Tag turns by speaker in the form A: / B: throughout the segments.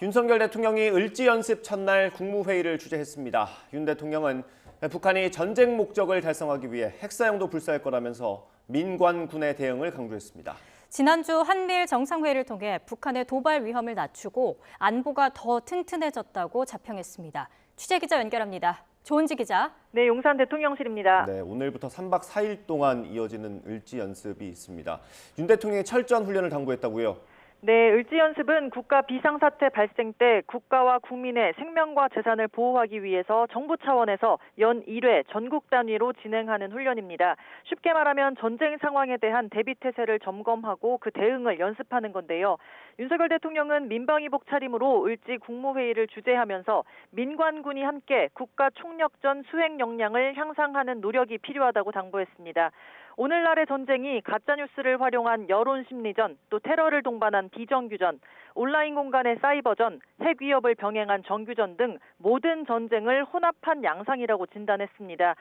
A: 윤석열 대통령이 을지 연습 첫날 국무회의를 주재했습니다. 윤 대통령은 북한이 전쟁 목적을 달성하기 위해 핵사용도 불사할 거라면서 민관군의 대응을 강조했습니다.
B: 지난주 한미일 정상회의를 통해 북한의 도발 위험을 낮추고 안보가 더 튼튼해졌다고 자평했습니다. 취재기자 연결합니다. 조은지 기자.
C: 네, 용산 대통령실입니다.
A: 네, 오늘부터 3박 4일 동안 이어지는 을지 연습이 있습니다. 윤 대통령이 철저한 훈련을 당부했다고요?
C: 네, 을지 연습은 국가 비상사태 발생 때 국가와 국민의 생명과 재산을 보호하기 위해서 정부 차원에서 연 1회 전국 단위로 진행하는 훈련입니다. 쉽게 말하면 전쟁 상황에 대한 대비 태세를 점검하고 그 대응을 연습하는 건데요. 윤석열 대통령은 민방위복 차림으로 을지 국무회의를 주재하면서 민관군이 함께 국가 총력전 수행 역량을 향상하는 노력이 필요하다고 당부했습니다. 오늘날의 전쟁이 가짜뉴스를 활용한 여론 심리전, 또 테러를 동반한 비정규전, 온라인 공간의 사이버전, 핵 위협을 병행한 정규전 등 모든 전쟁을 혼합한 양상이라고 진단했습니다.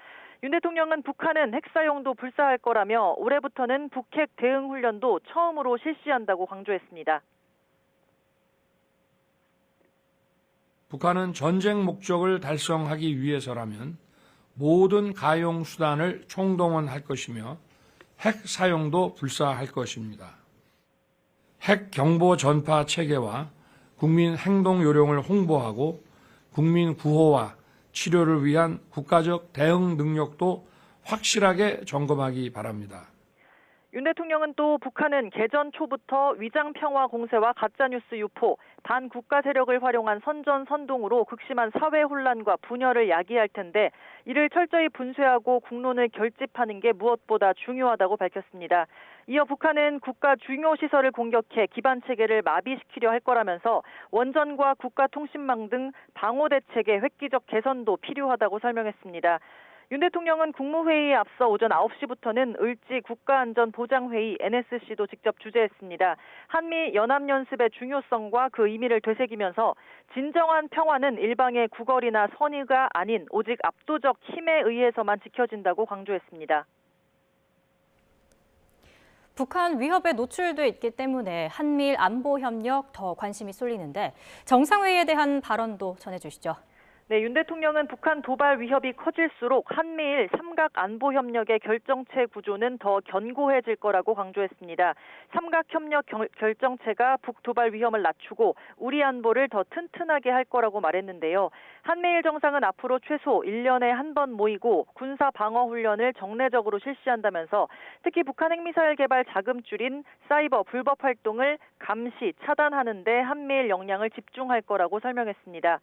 C: 윤 대통령은 북한은 핵사용도 불사할 거라며 올해부터는 북핵 대응 훈련도 처음으로 실시한다고 강조했습니다.
D: 북한은 전쟁 목적을 달성하기 위해서라면 모든 가용 수단을 총동원할 것이며 핵 사용도 불사할 것입니다. 핵 경보 전파 체계와 국민 행동 요령을 홍보하고 국민 구호와 치료를 위한 국가적 대응 능력도 확실하게 점검하기 바랍니다.
C: 윤 대통령은 또 북한은 개전 초부터 위장평화 공세와 가짜뉴스 유포, 반국가 세력을 활용한 선전선동으로 극심한 사회 혼란과 분열을 야기할 텐데 이를 철저히 분쇄하고 국론을 결집하는 게 무엇보다 중요하다고 밝혔습니다. 이어 북한은 국가 중요 시설을 공격해 기반 체계를 마비시키려 할 거라면서 원전과 국가통신망 등 방호 대책의 획기적 개선도 필요하다고 설명했습니다. 윤 대통령은 국무회의에 앞서 오전 9시부터는 을지 국가안전보장회의 NSC도 직접 주재했습니다. 한미 연합연습의 중요성과 그 의미를 되새기면서 진정한 평화는 일방의 구걸이나 선의가 아닌 오직 압도적 힘에 의해서만 지켜진다고 강조했습니다.
B: 북한 위협에 노출돼 있기 때문에 한미일 안보 협력 더 관심이 쏠리는데 정상회의에 대한 발언도 전해주시죠.
C: 네, 윤 대통령은 북한 도발 위협이 커질수록 한미일 삼각 안보 협력의 결정체 구조는 더 견고해질 거라고 강조했습니다. 삼각 협력 결정체가 북 도발 위험을 낮추고 우리 안보를 더 튼튼하게 할 거라고 말했는데요. 한미일 정상은 앞으로 최소 1년에 한 번 모이고 군사 방어 훈련을 정례적으로 실시한다면서 특히 북한 핵미사일 개발 자금줄인 사이버 불법 활동을 감시, 차단하는 데 한미일 역량을 집중할 거라고 설명했습니다.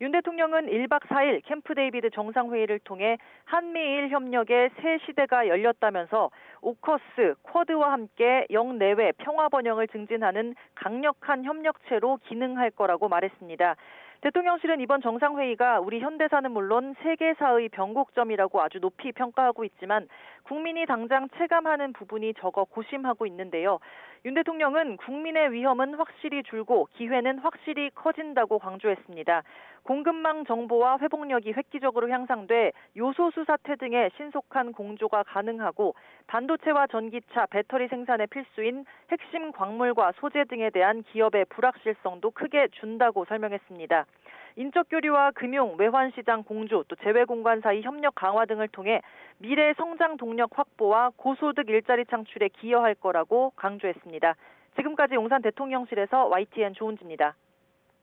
C: 윤 대통령은 1박 4일 캠프 데이비드 정상회의를 통해 한미일 협력의 새 시대가 열렸다면서 오커스, 쿼드와 함께 영내외 평화 번영을 증진하는 강력한 협력체로 기능할 거라고 말했습니다. 대통령실은 이번 정상회의가 우리 현대사는 물론 세계사의 변곡점이라고 아주 높이 평가하고 있지만 국민이 당장 체감하는 부분이 적어 고심하고 있는데요. 윤 대통령은 국민의 위험은 확실히 줄고 기회는 확실히 커진다고 강조했습니다. 공급망 정보와 회복력이 획기적으로 향상돼 요소수 사태 등의 신속한 공조가 가능하고 반도체와 전기차, 배터리 생산에 필수인 핵심 광물과 소재 등에 대한 기업의 불확실성도 크게 준다고 설명했습니다. 인적 교류와 금융, 외환 시장 공조, 또 재외 공간 사이 협력 강화 등을 통해 미래 성장 동력 확보와 고소득 일자리 창출에 기여할 거라고 강조했습니다. 지금까지 용산 대통령실에서 YTN 조은지입니다.